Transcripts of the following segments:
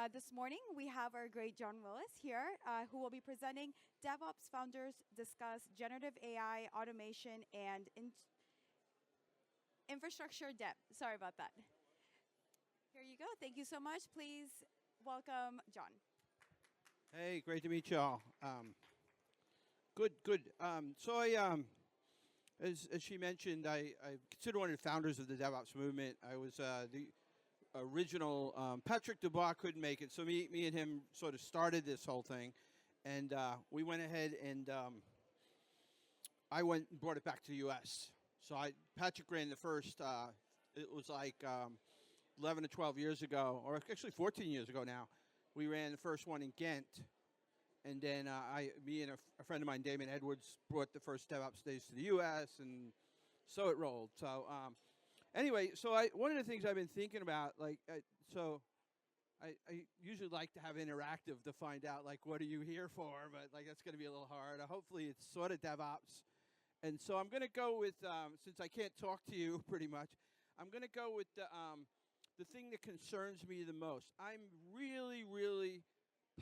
This morning, we have our great John Willis here, who will be presenting DevOps Founders Discuss Generative AI, Automation, and Infrastructure Dev. Sorry about that. Here you go. Thank you so much. Please welcome John. Hey, great to meet y'all. Good. As she mentioned, I consider one of the founders of the DevOps movement. I was the original. Patrick Dubois couldn't make it, so me and him sort of started this whole thing, and we went ahead and I went and brought it back to the U.S. So Patrick ran the first. It was like 11 to 12 years ago, or actually 14 years ago now. We ran the first one in Ghent. And then me and a friend of mine, Damon Edwards, brought the first DevOps days to the U.S., and so it rolled. So anyway, one of the things I've been thinking about, I usually like to have interactive to find out, what are you here for? But, that's going to be a little hard. Hopefully it's sort of DevOps. And so I'm going to go with, since I can't talk to you pretty much, I'm going to go with the thing that concerns me the most. I'm really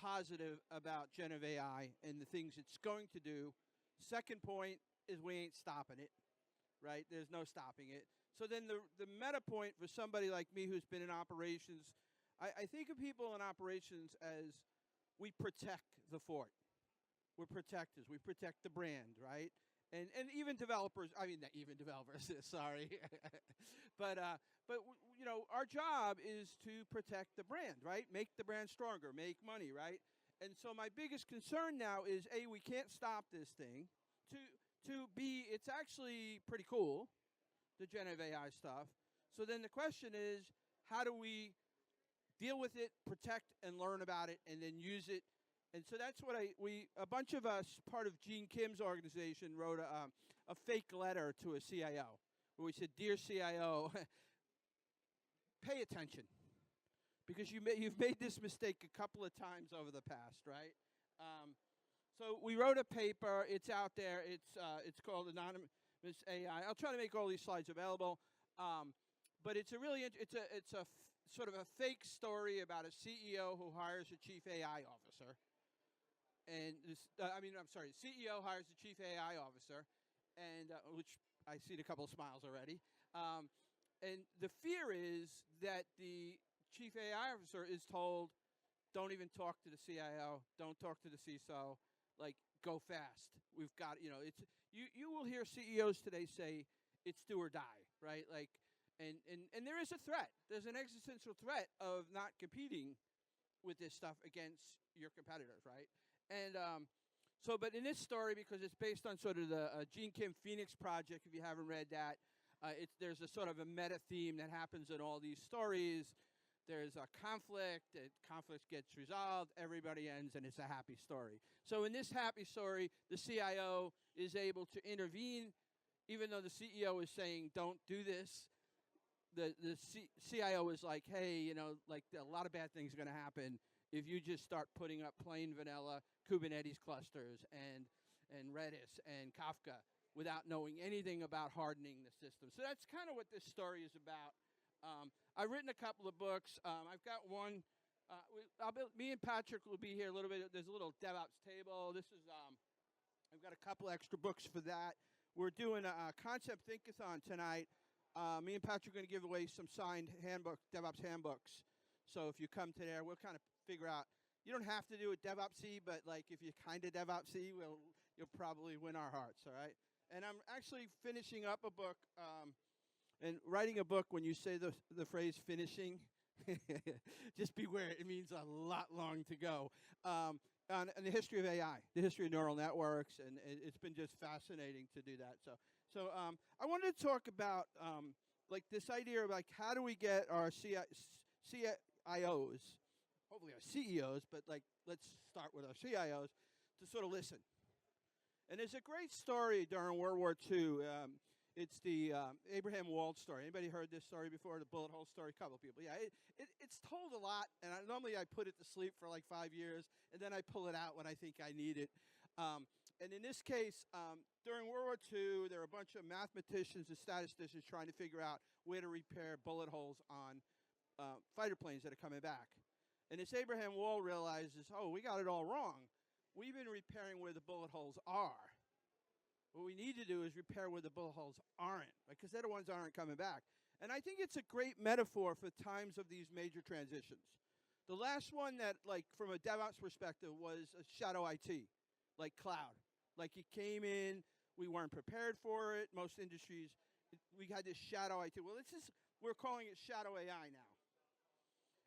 positive about generative AI and the things it's going to do. Second point is we ain't stopping it, right? There's no stopping it. So then the meta point for somebody like me who's been in operations, I think of people in operations as we protect the fort. We're protectors. We protect the brand, right? And even developers, not even developers, sorry. but our job is to protect the brand, right? Make the brand stronger, make money, right? And so my biggest concern now is, A, we can't stop this thing. To B, it's actually pretty cool, the generative AI stuff. So then the question is, how do we deal with it, protect and learn about it, and then use it? And so that's what a bunch of us, part of Gene Kim's organization, wrote a fake letter to a CIO, where we said, "Dear CIO, pay attention, because you've made this mistake a couple of times over the past, right?" So we wrote a paper. It's out there. It's called Anonymous AI. I'll try to make all these slides available. But it's a sort of a fake story about a CEO who hires a chief AI officer. And CEO hires a chief AI officer, and which I see a couple of smiles already. And the fear is that the chief AI officer is told, don't even talk to the CIO, don't talk to the CISO, go fast. We've got, you will hear CEOs today say it's do or die, right? And there is a threat. There's an existential threat of not competing with this stuff against your competitors, right? And but in this story, because it's based on sort of the Gene Kim Phoenix Project, if you haven't read that, there's a sort of a meta theme that happens in all these stories. There's a conflict gets resolved, everybody ends, and it's a happy story. So in this happy story, the CIO is able to intervene, even though the CEO is saying, don't do this. The CIO is like, hey, a lot of bad things are going to happen if you just start putting up plain vanilla Kubernetes clusters and Redis and Kafka without knowing anything about hardening the system. So that's kind of what this story is about. I've written a couple of books. I've got one. Me and Patrick will be here a little bit. There's a little DevOps table. This is. I've got a couple extra books for that. We're doing a concept thinkathon tonight. Me and Patrick are going to give away some signed DevOps handbooks. So if you come to there, we'll kind of figure out. You don't have to do it DevOps-y, but if you're kind of DevOps-y, you'll probably win our hearts, all right? And I'm actually finishing up a book, and writing a book, when you say the phrase finishing, just beware, it means a lot long to go. On the history of AI, the history of neural networks, and it's been just fascinating to do that. So I wanted to talk about this idea of how do we get our CIOs, hopefully our CEOs, but let's start with our CIOs, to sort of listen. And there's a great story during World War II. It's the Abraham Wald story. Anybody heard this story before? The bullet hole story? A couple of people. Yeah, it's told a lot, and normally I put it to sleep for 5 years, and then I pull it out when I think I need it. And in this case, during World War II, there were a bunch of mathematicians and statisticians trying to figure out where to repair bullet holes on fighter planes that are coming back. And as Abraham Wall realizes, oh, we got it all wrong. We've been repairing where the bullet holes are. What we need to do is repair where the bullet holes aren't, because they're the ones that aren't coming back. And I think it's a great metaphor for times of these major transitions. The last one that, like, from a DevOps perspective was a shadow IT, like cloud. Like, it came in, we weren't prepared for it. Most industries, we had this shadow IT. Well, we're calling it shadow AI now.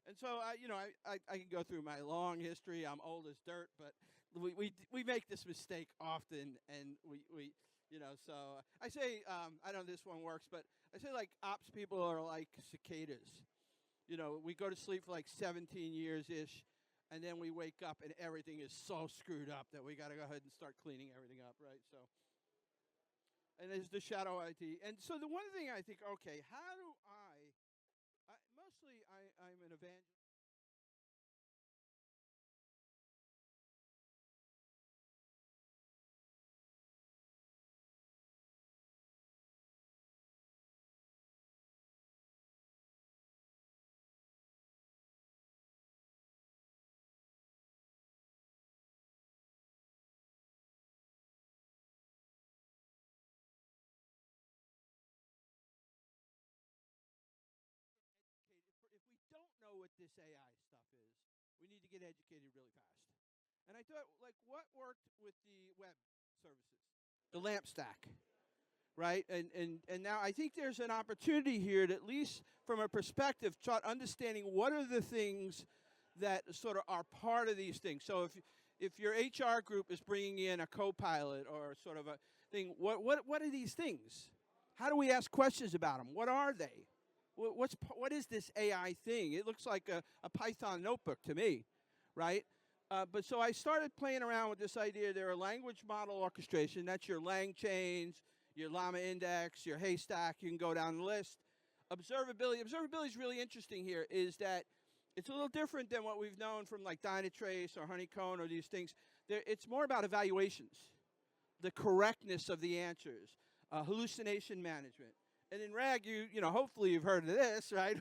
And so, I can go through my long history. I'm old as dirt, but we make this mistake often, and so I say, I don't know if this one works, but I say, like, ops people are like cicadas. We go to sleep for like 17 years-ish, and then we wake up and everything is so screwed up that we got to go ahead and start cleaning everything up, right? So, and there's the shadow IT. And so the one thing I think, okay, how do I'm an evangelist. If we don't know what this AI stuff is, we need to get educated really fast. And I thought, like, what worked with the web services? The LAMP stack, right? And now I think there's an opportunity here to, at least from a perspective, start understanding what are the things that sort of are part of these things. So if your HR group is bringing in a co-pilot or sort of a thing, what are these things? How do we ask questions about them? What are they? What is this AI thing? It looks like a Python notebook to me, right? But so I started playing around with this idea. There are language model orchestration. That's your lang chains, your llama index, your haystack. You can go down the list. Observability. Observability is really interesting here, is that it's a little different than what we've known from like Dynatrace or Honeycomb or these things. It's more about evaluations, the correctness of the answers, hallucination management. And in RAG, hopefully you've heard of this, right?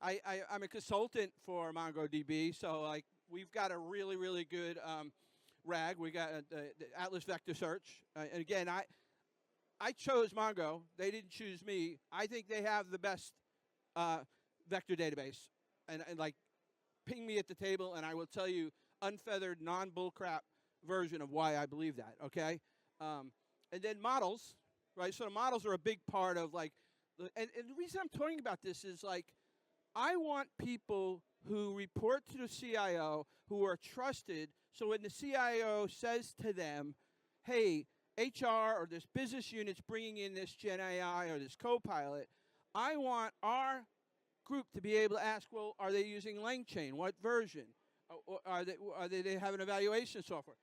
I'm a consultant for MongoDB, so like we've got a really, really good RAG. We got the Atlas Vector Search. And again, I chose Mongo. They didn't choose me. I think they have the best vector database. And like, ping me at the table, and I will tell you unfeathered, non-bullcrap version of why I believe that, okay? And then models. Right, so the models are a big part of like, and the reason I'm talking about this is like, I want people who report to the CIO who are trusted. So when the CIO says to them, "Hey, HR or this business unit's bringing in this Gen AI or this Copilot," I want our group to be able to ask, "Well, are they using LangChain? What version? Are they have an evaluation software?"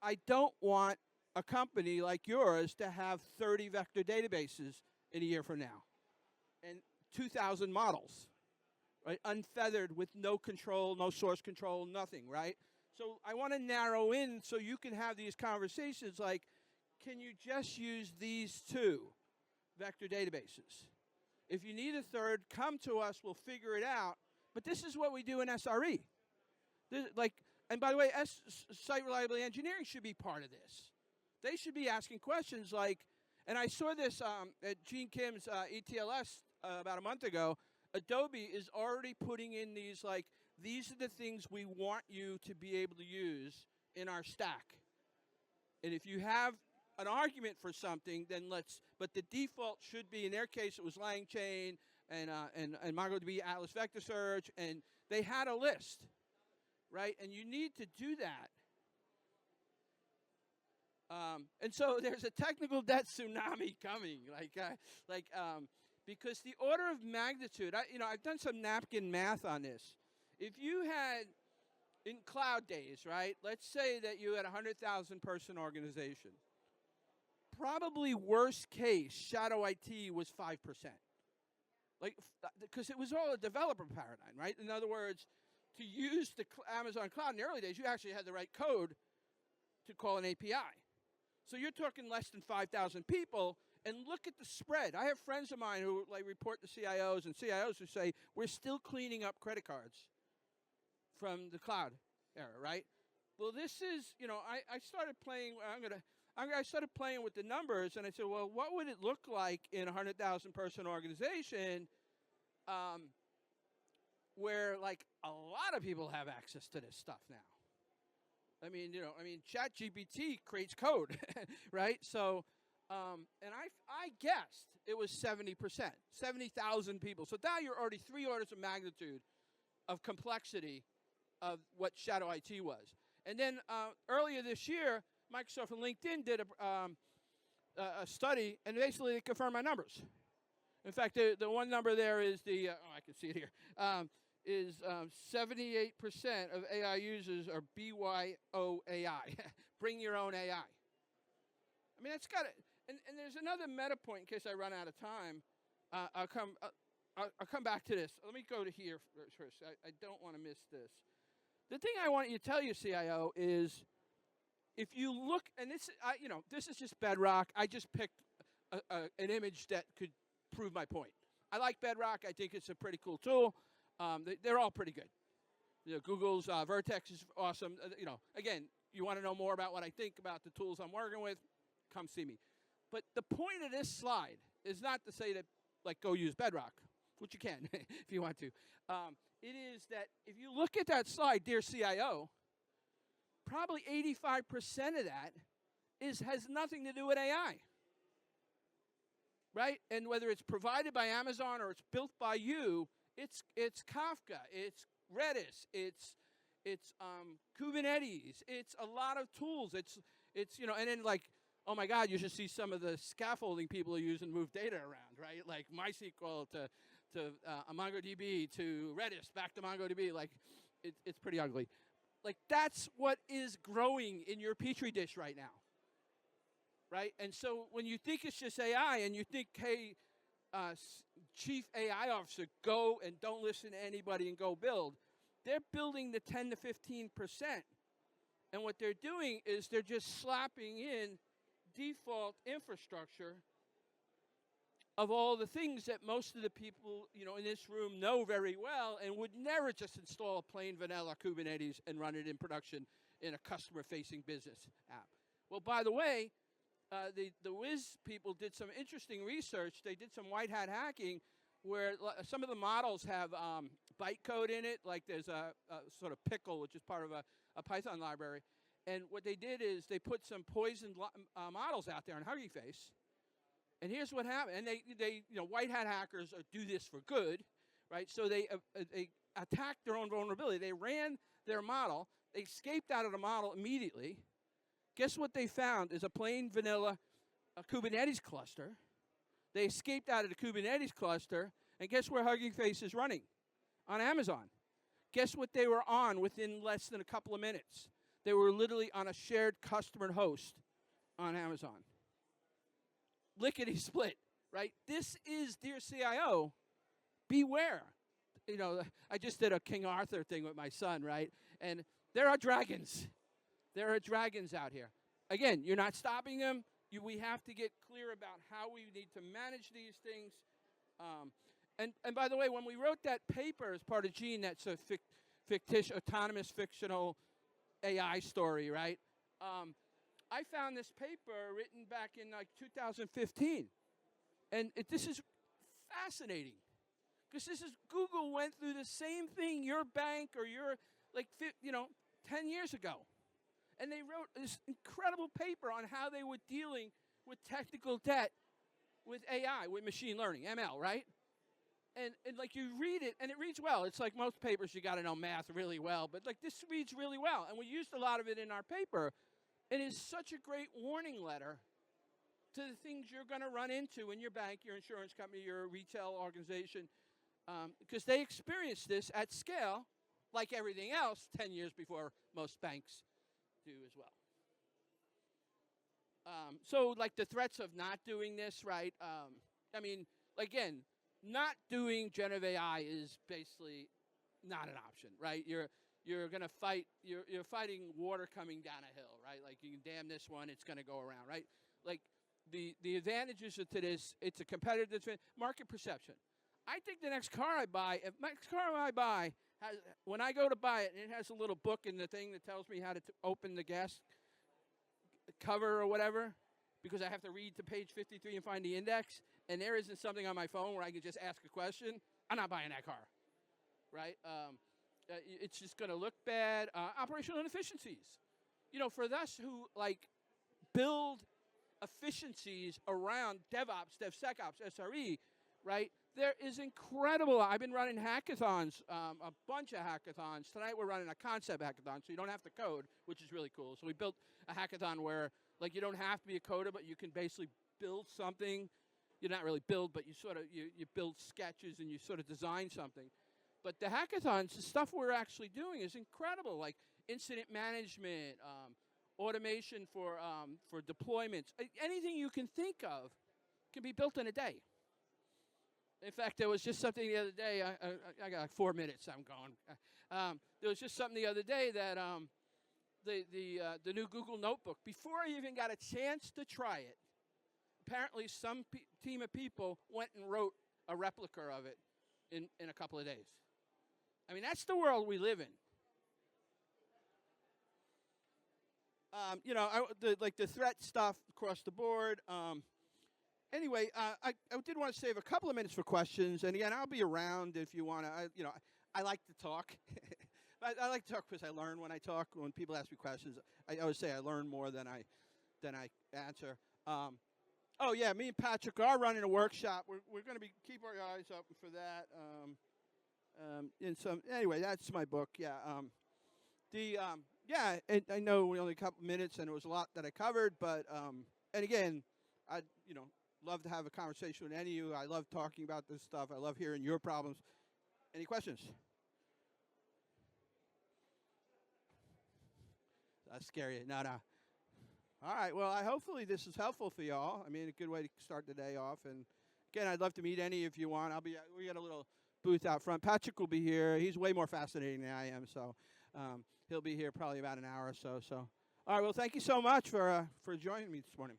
I don't want a company like yours to have 30 vector databases in a year from now and 2,000 models, right? Unfeathered with no control, no source control, nothing, right? So I want to narrow in so you can have these conversations like, can you just use these two vector databases? If you need a third, come to us, we'll figure it out. But this is what we do in SRE. And by the way, site reliability engineering should be part of this. They should be asking questions like, and I saw this at Gene Kim's ETLS about a month ago. Adobe is already putting in these like, these are the things we want you to be able to use in our stack. And if you have an argument for something, then but the default should be, in their case, it was LangChain and MongoDB Atlas Vector Search, and they had a list, right? And you need to do that. And so there's a technical debt tsunami coming, because the order of magnitude. I've done some napkin math on this. If you had, in cloud days, right? Let's say that you had a 100,000 person organization. Probably worst case, shadow IT was 5%. Because it was all a developer paradigm, right? In other words, to use the Amazon cloud in the early days, you actually had to write code to call an API. So you're talking less than 5,000 people, and look at the spread. I have friends of mine who report to CIOs and CIOs who say, we're still cleaning up credit cards. from the cloud era, right? Well, this is, I started playing. I started playing with the numbers, and I said, well, what would it look like in a 100,000 person organization, where like a lot of people have access to this stuff now? ChatGPT creates code, right? So, and I guessed it was 70%, 70,000 people. So now you're already 3 orders of magnitude of complexity of what shadow IT was. And then earlier this year, Microsoft and LinkedIn did a study, and basically they confirmed my numbers. In fact, the one number there is I can see it here, is 78% of AI users are BYO AI, bring your own AI. I mean, that's got it. And there's another meta point in case I run out of time. I'll come back to this. Let me go to here first. I don't want to miss this. The thing I want you to tell you, CIO, is if you look, and this is just Bedrock. I just picked an image that could prove my point. I like Bedrock. I think it's a pretty cool tool. They're all pretty good. Google's Vertex is awesome. Again, you want to know more about what I think about the tools I'm working with, come see me. But the point of this slide is not to say that, like, go use Bedrock, which you can if you want to. It is that if you look at that slide, dear CIO, probably 85% of that has nothing to do with AI, right? And whether it's provided by Amazon or it's built by you, it's Kafka, it's Redis, it's Kubernetes, it's a lot of tools. It's and then like, oh my God, you should see some of the scaffolding people are using to move data around, right? Like MySQL to MongoDB to Redis back to MongoDB. Like, it's pretty ugly. Like, that's what is growing in your Petri dish right now, right? And so when you think it's just AI and you think, hey, chief AI officer, go and don't listen to anybody and go build, they're building the 10 to 15%. And what they're doing is they're just slapping in default infrastructure of all the things that most of the people, in this room know very well and would never just install a plain vanilla Kubernetes and run it in production in a customer-facing business app. Well, by the way, the Wiz people did some interesting research. They did some white hat hacking where some of the models have bytecode in it, like there's a sort of pickle, which is part of a Python library. And what they did is they put some poisoned models out there on Hugging Face. And here's what happened. And they white hat hackers do this for good, right? So they attacked their own vulnerability. They ran their model. They escaped out of the model immediately. Guess what they found is a plain vanilla Kubernetes cluster. They escaped out of the Kubernetes cluster, and guess where Hugging Face is running? On Amazon. Guess what they were on within less than a couple of minutes? They were literally on a shared customer host on Amazon. Lickety split, right? This is, dear CIO, beware. I just did a King Arthur thing with my son, right? And there are dragons. There are dragons out here. Again, you're not stopping them. We have to get clear about how we need to manage these things. And by the way, when we wrote that paper as part of Gene, that's a fictitious, autonomous, fictional AI story, right? I found this paper written back in like 2015. And this is fascinating. Because this is, Google went through the same thing your bank or your, 10 years ago. And they wrote this incredible paper on how they were dealing with technical debt with AI, with machine learning, ML, right? And like you read it, and it reads well. It's like most papers, you got to know math really well. But like this reads really well. And we used a lot of it in our paper. It is such a great warning letter to the things you're going to run into in your bank, your insurance company, your retail organization. Because they experienced this at scale, like everything else, 10 years before most banks do as well. So like the threats of not doing this, right? Again, not doing generative AI is basically not an option, right? You're going to fight, you're fighting water coming down a hill, right? Like you can dam this one, it's going to go around, right? Like the advantages to this, it's a competitive market perception. I think the next car I buy When I go to buy it, and it has a little book in the thing that tells me how to open the gas cover or whatever, because I have to read to page 53 and find the index, and there isn't something on my phone where I can just ask a question, I'm not buying that car, right? It's just going to look bad. Operational inefficiencies. You know, for us who, like, build efficiencies around DevOps, DevSecOps, SRE, right? There is incredible. I've been running hackathons, a bunch of hackathons. Tonight we're running a concept hackathon, so you don't have to code, which is really cool. So we built a hackathon where, like, you don't have to be a coder, but you can basically build something. You not really build, but you sort of you build sketches and you sort of design something. But the hackathons, the stuff we're actually doing is incredible, like incident management, automation for deployments. Anything you can think of can be built in a day. In fact, there was just something the other day. I got like 4 minutes. I'm going. There was just something the other day that the new Google Notebook. Before I even got a chance to try it, apparently some team of people went and wrote a replica of it in a couple of days. I mean, that's the world we live in. You know, the threat stuff across the board. Anyway, I did want to save a couple of minutes for questions, and again, I'll be around if you want to. I like to talk. I like to talk because I learn when I talk. When people ask me questions, I always say I learn more than I answer. Oh yeah, me and Patrick are running a workshop. We're going to be keep our eyes open for that. Anyway, that's my book. Yeah. I know we only a couple minutes, and it was a lot that I covered, but and again, I love to have a conversation with any of you. I love talking about this stuff. I love hearing your problems. Any questions? That's scary. No. All right. Well, hopefully this is helpful for y'all. I mean, a good way to start the day off. And again, I'd love to meet any if you want. We got a little booth out front. Patrick will be here. He's way more fascinating than I am, so he'll be here probably about an hour or so. So, all right. Well, thank you so much for joining me this morning.